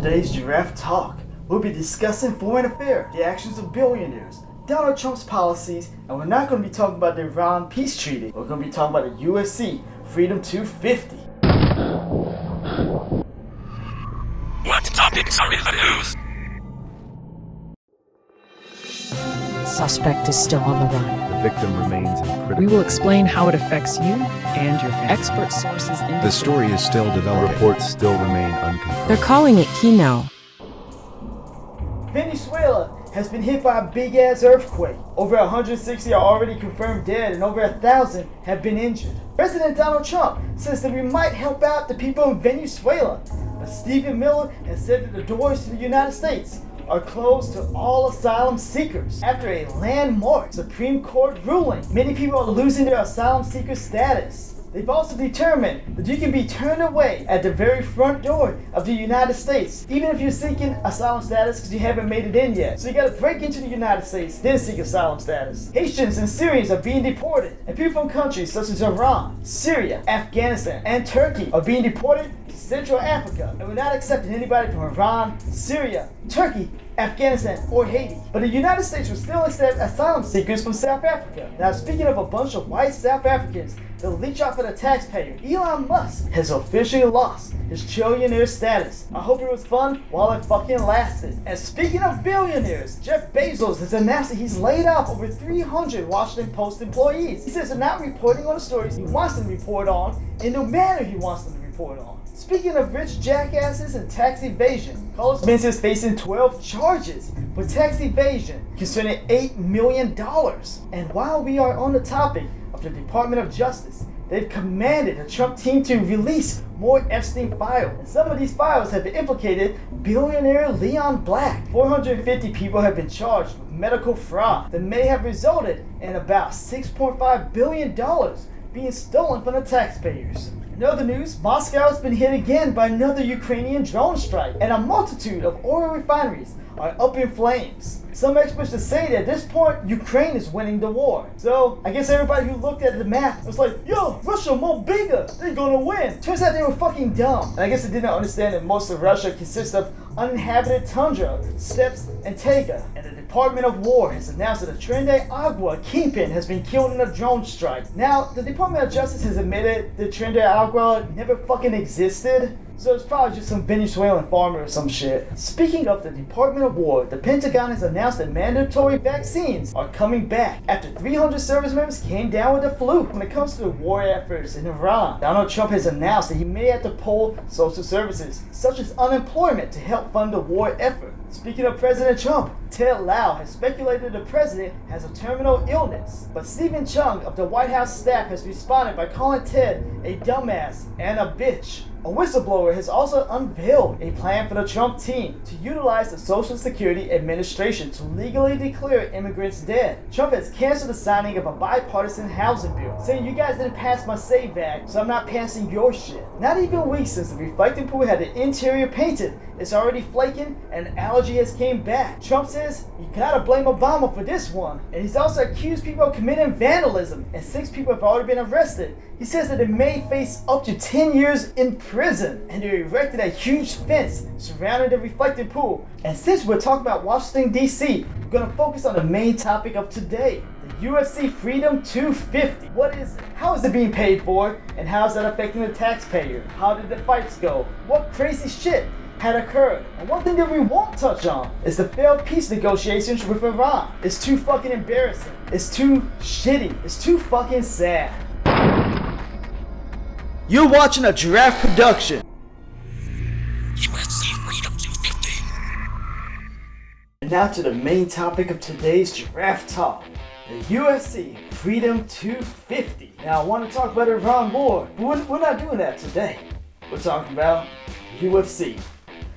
today's Giraffe Talk, we'll be discussing foreign affairs, the actions of billionaires, Donald Trump's policies, and we're not going to be talking about the Iran peace treaty. We're going to be talking about the UFC Freedom 250. What topics are in the news? Suspect is still on the run. The victim remains in critical. We will explain how it affects you and your family. Expert sources indicate The story is still developing. Reports still remain unconfirmed. They're calling it Kino. Venezuela has been hit by a big-ass earthquake. Over 160 are already confirmed dead and over 1,000 have been injured. President Donald Trump says that we might help out the people in Venezuela, but Stephen Miller has said that the doors to the United States are closed to all asylum seekers after a landmark Supreme Court ruling. Many people are losing their asylum seeker status. They've also determined that you can be turned away at the very front door of the United States, even if you're seeking asylum status because you haven't made it in yet. So you gotta break into the United States, then seek asylum status. Haitians and Syrians are being deported, and people from countries such as Iran, Syria, Afghanistan, and Turkey are being deported to Central Africa. And we're not accepting anybody from Iran, Syria, Turkey, Afghanistan, or Haiti. But the United States will still accept asylum seekers from South Africa. Now, speaking of a bunch of white South Africans that leech off of the taxpayer, Elon Musk has officially lost his trillionaire status. I hope it was fun while it fucking lasted. And speaking of billionaires, Jeff Bezos has announced that he's laid off over 300 Washington Post employees. He says they're not reporting on the stories he wants them to report on in the manner he wants them to report on. Speaking of rich jackasses and tax evasion, Carlos Mencia is facing 12 charges for tax evasion concerning $8 million. And while we are on the topic of the Department of Justice, they've commanded the Trump team to release more Epstein files. And some of these files have implicated billionaire Leon Black. 450 people have been charged with medical fraud that may have resulted in about $6.5 billion being stolen from the taxpayers. In other news, Moscow has been hit again by another Ukrainian drone strike, and a multitude of oil refineries are up in flames. Some experts are saying that at this point, Ukraine is winning the war. So, I guess everybody who looked at the map was like, yo, Russia more bigger, they're gonna win. Turns out they were fucking dumb. And I guess they didn't understand that most of Russia consists of uninhabited tundra, steppes, and taiga. And the Department of War has announced that a Tren de Agua kingpin has been killed in a drone strike. Now, the Department of Justice has admitted that Tren de Agua never fucking existed. So it's probably just some Venezuelan farmer or some shit. Speaking of the Department of War, the Pentagon has announced that mandatory vaccines are coming back after 300 service members came down with the flu. When it comes to the war efforts in Iran, Donald Trump has announced that he may have to pull social services, such as unemployment, to help fund the war effort. Speaking of President Trump, Ted Lieu has speculated the president has a terminal illness, but Stephen Chung of the White House staff has responded by calling Ted a dumbass and a bitch. A whistleblower has also unveiled a plan for the Trump team to utilize the Social Security Administration to legally declare immigrants dead. Trump has canceled the signing of a bipartisan housing bill, saying you guys didn't pass my SAVE Act, so I'm not passing your shit. Not even weeks since the reflecting pool had the interior painted, it's already flaking and allergy has came back. Trump says you gotta blame Obama for this one. And he's also accused people of committing vandalism, and 6 people have already been arrested. He says that they may face up to 10 years in prison, and they erected a huge fence surrounding the reflecting pool. And since we're talking about Washington, D.C., we're gonna focus on the main topic of today, the UFC Freedom 250. What is it? How is it being paid for? And how is that affecting the taxpayer? How did the fights go? What crazy shit had occurred? And one thing that we won't touch on is the failed peace negotiations with Iran. It's too fucking embarrassing. It's too shitty. It's too fucking sad. You're watching a Giraffe production. UFC Freedom 250. And now to the main topic of today's Giraffe Talk, the UFC Freedom 250. Now I want to talk about the Iran war, but we're not doing that today. We're talking about UFC.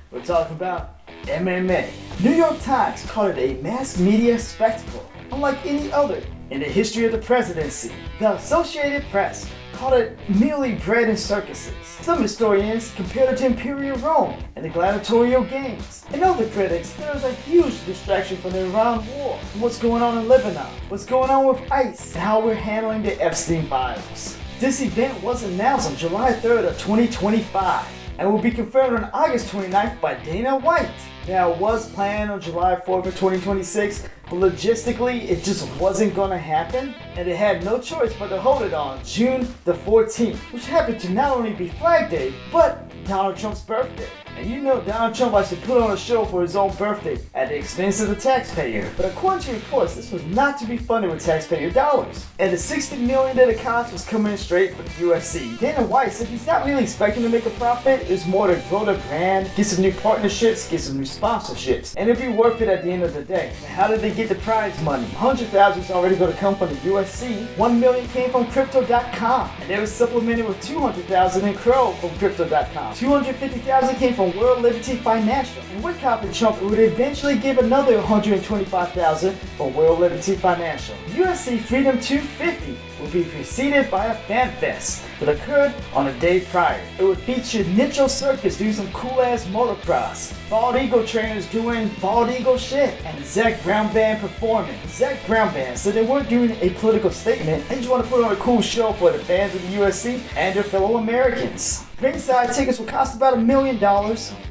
We're talking about MMA. New York Times called it a mass media spectacle, unlike any other in the history of the presidency. The Associated Press called it merely bread and circuses. Some historians compared it to Imperial Rome and the gladiatorial games. And other critics, there was a huge distraction from the Iran war, from what's going on in Lebanon, what's going on with ICE, and how we're handling the Epstein files. This event was announced on July 3rd of 2025. and will be confirmed on August 29th by Dana White. Now, it was planned on July 4th of 2026, but logistically, it just wasn't gonna happen, and they had no choice but to hold it on June the 14th, which happened to not only be Flag Day, but Donald Trump's birthday. And you know Donald Trump likes to put on a show for his own birthday at the expense of the taxpayer. But according to reports, this was not to be funded with taxpayer dollars. And the $60 million that it cost was coming straight from the UFC. Dana White said he's not really expecting to make a profit. It's more to grow the brand, get some new partnerships, get some new sponsorships. And it'll be worth it at the end of the day. But how did they get the prize money? 100,000 is already going to come from the UFC. 1 million came from Crypto.com. And they were supplemented with 200,000 in Crow from Crypto.com. 250,000 came from World Liberty Financial. And with Cop and Trump, it would eventually give another 125,000 from World Liberty Financial. UFC Freedom 250 will be preceded by a fan fest that occurred on a day prior. It would feature Nitro Circus doing some cool ass motocross, Bald Eagle trainers doing Bald Eagle shit, and Zach Brown Band performing. Zach Brown Band said they weren't doing a political statement, they just want to put on a cool show for the fans of the UFC and their fellow Americans. Ringside tickets will cost about $1 million,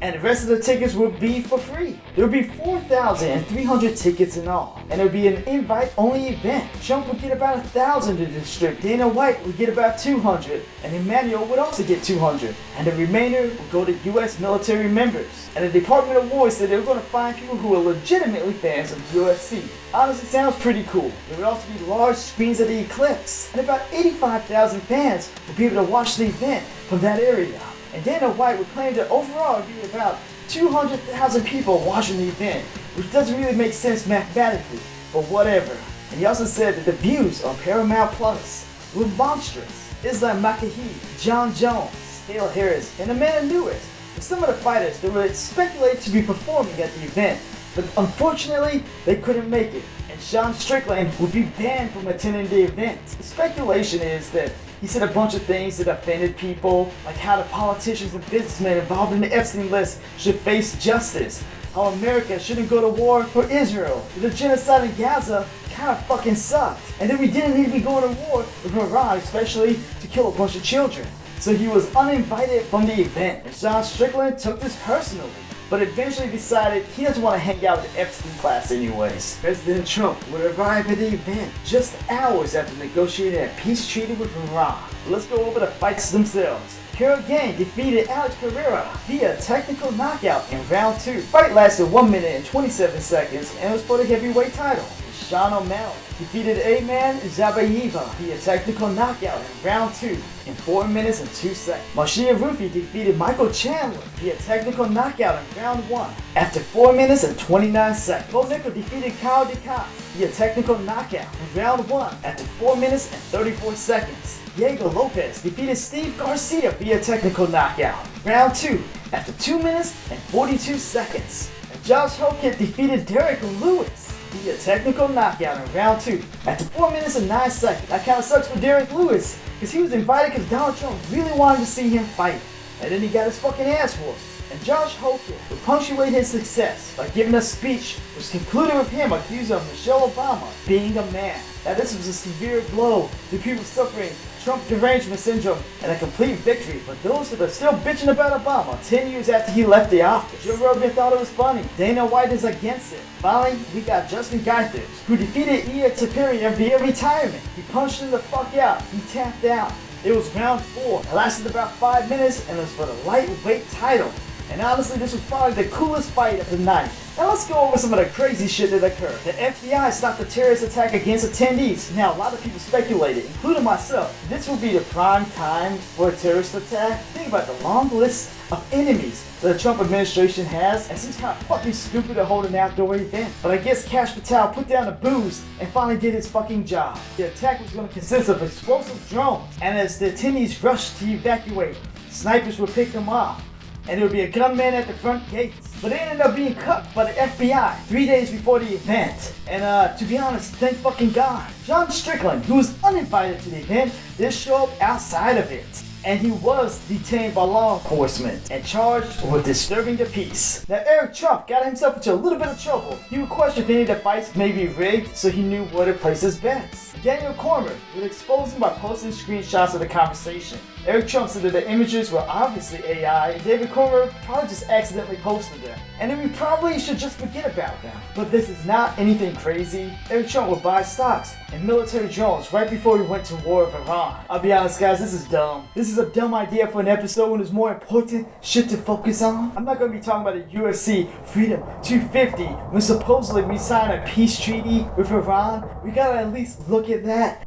and the rest of the tickets will be for free. There will be 4,300 tickets in all, and it will be an invite-only event. Trump would get about 1,000 to distribute. Dana White would get about 200, and Emmanuel would also get 200, and the remainder would go to U.S. military members. And the Department of War said they were going to find people who are legitimately fans of the UFC. Honestly, sounds pretty cool. There would also be large screens of the Eclipse, and about 85,000 fans would be able to watch the event from that area. And Dana White would claim that overall it would be about 200,000 people watching the event, which doesn't really make sense mathematically, but whatever. And he also said that the views on Paramount Plus were monstrous. Islam Makahi, John Jones, Dale Harris, and Amanda Lewis were some of the fighters that were speculated to be performing at the event, but unfortunately they couldn't make it, and Sean Strickland would be banned from attending the event. The speculation is that he said a bunch of things that offended people, like how the politicians and businessmen involved in the Epstein list should face justice, how America shouldn't go to war for Israel, that the genocide in Gaza kind of fucking sucked, and that we didn't need to be going to war with Iran, especially to kill a bunch of children. So he was uninvited from the event, and Sean Strickland took this personally, but eventually decided he doesn't want to hang out with the Epstein class anyways. President Trump would arrive at the event just hours after negotiating a peace treaty with Iran. Let's go over the fights themselves. Carol Gang defeated Alex Pereira via technical knockout in round 2. Fight lasted 1 minute and 27 seconds and was for the heavyweight title. Sean O'Malley defeated Ayman Zabayeva via technical knockout in round 2 in 4 minutes and 2 seconds. Marcia Rufi defeated Michael Chandler via technical knockout in round 1 after 4 minutes and 29 seconds. Bo Nickel defeated Kyle DeCoste via technical knockout in round 1 after 4 minutes and 34 seconds. Diego Lopez defeated Steve Garcia via technical knockout in round 2 after 2 minutes and 42 seconds. And Josh Hokett defeated Derek Lewis via technical knockout in round 2 after 4 minutes and 9 seconds. That kind of sucks for Derek Lewis, because he was invited because Donald Trump really wanted to see him fight, and then he got his fucking ass whooped. And Josh Hokett would punctuate his success by giving a speech which concluded with him accusing Michelle Obama of being a man. Now this was a severe blow to people suffering Trump derangement syndrome and a complete victory for those that are still bitching about Obama 10 years after he left the office. Joe Rogan thought it was funny. Dana White is against it. Finally, we got Justin Gaethje, who defeated Ilia Topuria via retirement. He punched him the fuck out. He tapped out. It was round 4. It lasted about 5 minutes and it was for the lightweight title. And honestly, this was probably the coolest fight of the night. Now let's go over some of the crazy shit that occurred. The FBI stopped a terrorist attack against attendees. Now a lot of people speculated, including myself, this will be the prime time for a terrorist attack. Think about the long list of enemies that the Trump administration has, and seems kind of fucking stupid to hold an outdoor event. But I guess Kash Patel put down the booze and finally did his fucking job. The attack was going to consist of explosive drones, and as the attendees rushed to evacuate, snipers would pick them off, and there would be a gunman at the front gates. But they ended up being cut by the FBI 3 days before the event. And to be honest, thank fucking God. John Strickland, who was uninvited to the event, did show up outside of it. And he was detained by law enforcement and charged with disturbing the peace. Now Eric Trump got himself into a little bit of trouble. He would question if any of the fights may be rigged, so he knew where to place his bets. Daniel Cormier would expose him by posting screenshots of the conversation. Eric Trump said that the images were obviously AI, and David Cornwell probably just accidentally posted them. And then we probably should just forget about them. But this is not anything crazy. Eric Trump would buy stocks and military drones right before he went to war with Iran. I'll be honest guys, this is dumb. This is a dumb idea for an episode when there's more important shit to focus on. I'm not going to be talking about the UFC Freedom 250 when supposedly we signed a peace treaty with Iran. We gotta at least look at that.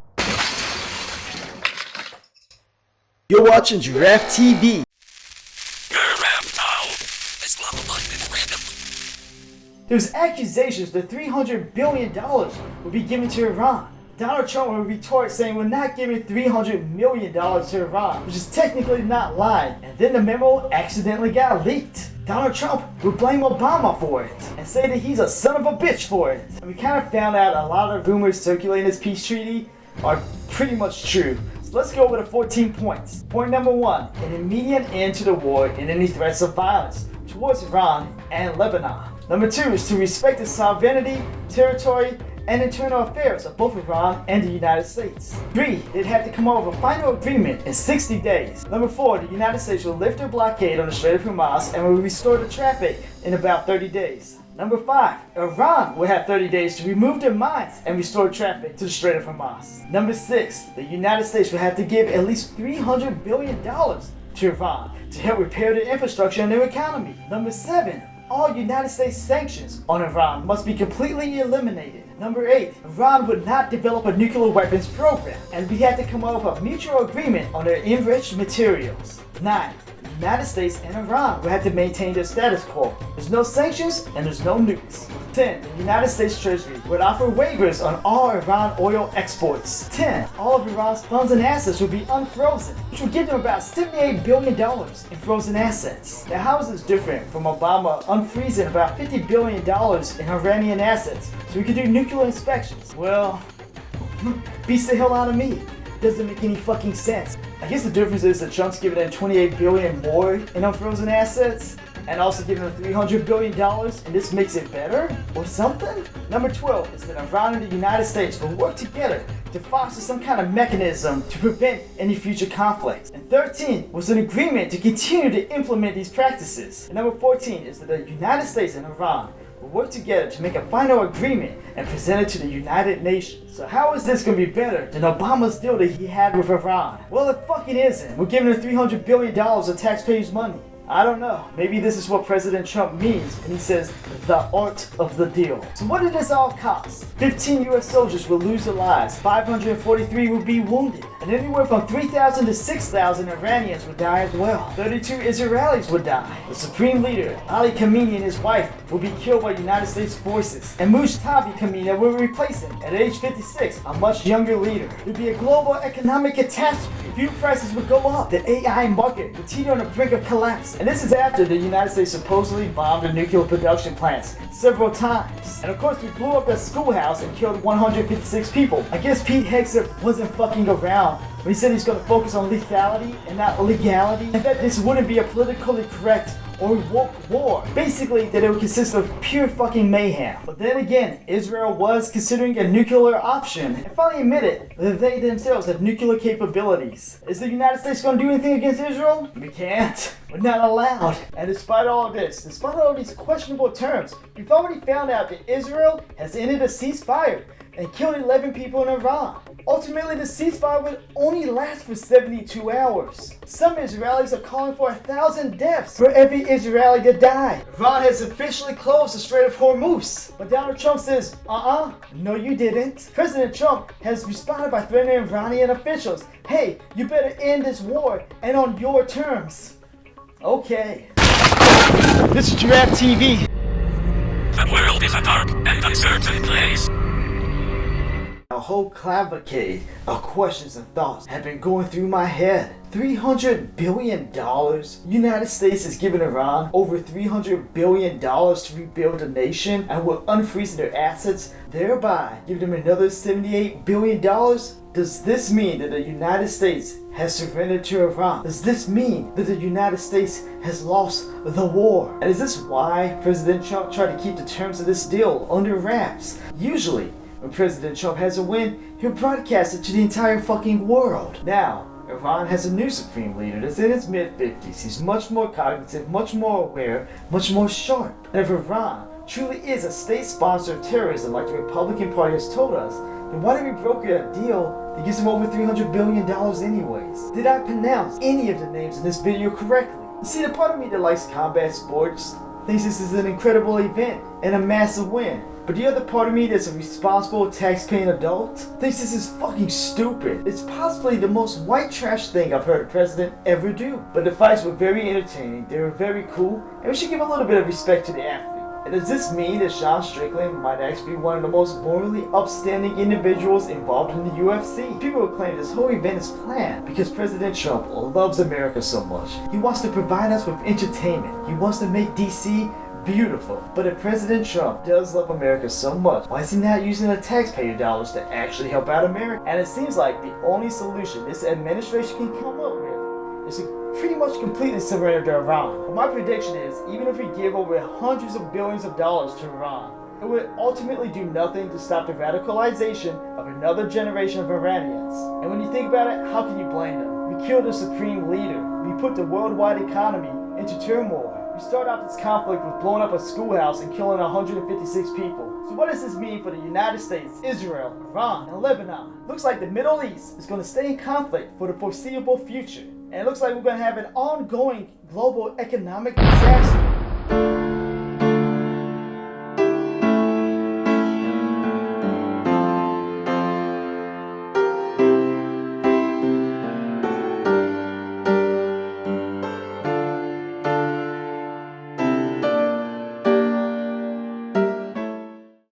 You're watching Giraffe TV. Giraffe Talk. Islamabad Memorandum. There's accusations that $300 billion will be given to Iran. Donald Trump will retort saying we're not giving $300 million to Iran, which is technically not lying, and then the memo accidentally got leaked. Donald Trump would blame Obama for it, and say that he's a son of a bitch for it. And we kind of found out a lot of rumors circulating this peace treaty are pretty much true. Let's go over the 14 points. Point number 1, an immediate end to the war and any threats of violence towards Iran and Lebanon. Number 2 is to respect the sovereignty, territory, and internal affairs of both Iran and the United States. 3, they'd have to come up with a final agreement in 60 days. Number 4, the United States will lift their blockade on the Strait of Hormuz and will restore the traffic in about 30 days. Number 5, Iran will have 30 days to remove their mines and restore traffic to the Strait of Hormuz. Number 6, the United States will have to give at least $300 billion to Iran to help repair their infrastructure and their economy. Number 7, all United States sanctions on Iran must be completely eliminated. Number 8, Iran would not develop a nuclear weapons program, and we had to come up with a mutual agreement on their enriched materials. 9, the United States and Iran will have to maintain their status quo. There's no sanctions and there's no nukes. 10, the United States Treasury would offer waivers on all Iran oil exports. 10, all of Iran's funds and assets would be unfrozen, which would give them about $78 billion in frozen assets. Now how is this different from Obama unfreezing about $50 billion in Iranian assets so we could do nuclear inspections? Well, beats the hell out of me. Doesn't make any fucking sense. I guess the difference is that Trump's giving them $28 billion more in unfrozen assets, and also giving them $300 billion, and this makes it better? Or something? Number 12 is that Iran and the United States will work together to foster some kind of mechanism to prevent any future conflicts. And 13 was an agreement to continue to implement these practices. And number 14 is that the United States and Iran will work together to make a final agreement and present it to the United Nations. So how is this going to be better than Obama's deal that he had with Iran? Well, it fucking isn't. We're giving them $300 billion of taxpayers' money. I don't know. Maybe this is what President Trump means when he says the art of the deal. So what did this all cost? 15 US soldiers will lose their lives, 543 will be wounded, and anywhere from 3,000 to 6,000 Iranians would die as well. 32 Israelis would die. The supreme leader, Ali Khamenei, and his wife will be killed by United States forces, and Mujtaba Khamenei will replace him at age 56, a much younger leader. There would be a global economic catastrophe. Fuel prices would go up. The AI market would teeter on the brink of collapse. And this is after the United States supposedly bombed the nuclear production plants several times. And of course we blew up a schoolhouse and killed 156 people. I guess Pete Hegseth wasn't fucking around when he said he's going to focus on lethality and not legality. In fact, this wouldn't be a politically correct or woke war. Basically, that it would consist of pure fucking mayhem. But then again, Israel was considering a nuclear option and finally admitted that they themselves have nuclear capabilities. Is the United States going to do anything against Israel? We can't. We're not allowed. And despite all of this, despite all these questionable terms, we've already found out that Israel has ended a ceasefire and killed 11 people in Iran. Ultimately, the ceasefire would only last for 72 hours. Some Israelis are calling for 1,000 deaths for every Israeli that died. Iran has officially closed the Strait of Hormuz. But Donald Trump says, no you didn't. President Trump has responded by threatening Iranian officials, hey, you better end this war and on your terms. Okay. This is Giraffe TV. The world is a dark and uncertain place. A whole cavalcade of questions and thoughts have been going through my head. $300 billion? United States is giving Iran over $300 billion to rebuild a nation and will unfreeze their assets, thereby give them another $78 billion? Does this mean that the United States has surrendered to Iran? Does this mean that the United States has lost the war? And is this why President Trump tried to keep the terms of this deal under wraps? Usually, when President Trump has a win, he'll broadcast it to the entire fucking world. Now, Iran has a new supreme leader that's in his mid-50s. He's much more cognitive, much more aware, much more sharp. And if Iran truly is a state sponsor of terrorism like the Republican Party has told us, then why did we broker a deal that gives them over $300 billion anyways? Did I pronounce any of the names in this video correctly? You see, the part of me that likes combat sports thinks this is an incredible event and a massive win. But the other part of me that's a responsible tax-paying adult thinks this is fucking stupid. It's possibly the most white trash thing I've heard a president ever do. But the fights were very entertaining, they were very cool, and we should give a little bit of respect to the athlete. And does this mean that Sean Strickland might actually be one of the most morally upstanding individuals involved in the UFC? People will claim this whole event is planned because President Trump loves America so much. He wants to provide us with entertainment. He wants to make DC beautiful. But if President Trump does love America so much, why is he not using the taxpayer dollars to actually help out America? And it seems like the only solution this administration can come up with is to pretty much completely surrender to Iran. But my prediction is, even if we give over hundreds of billions of dollars to Iran, it would ultimately do nothing to stop the radicalization of another generation of Iranians. And when you think about it, how can you blame them? We killed a supreme leader. We put the worldwide economy into turmoil. We started off this conflict with blowing up a schoolhouse and killing 156 people. So what does this mean for the United States, Israel, Iran, and Lebanon? Looks like the Middle East is going to stay in conflict for the foreseeable future. And it looks like we're going to have an ongoing global economic disaster.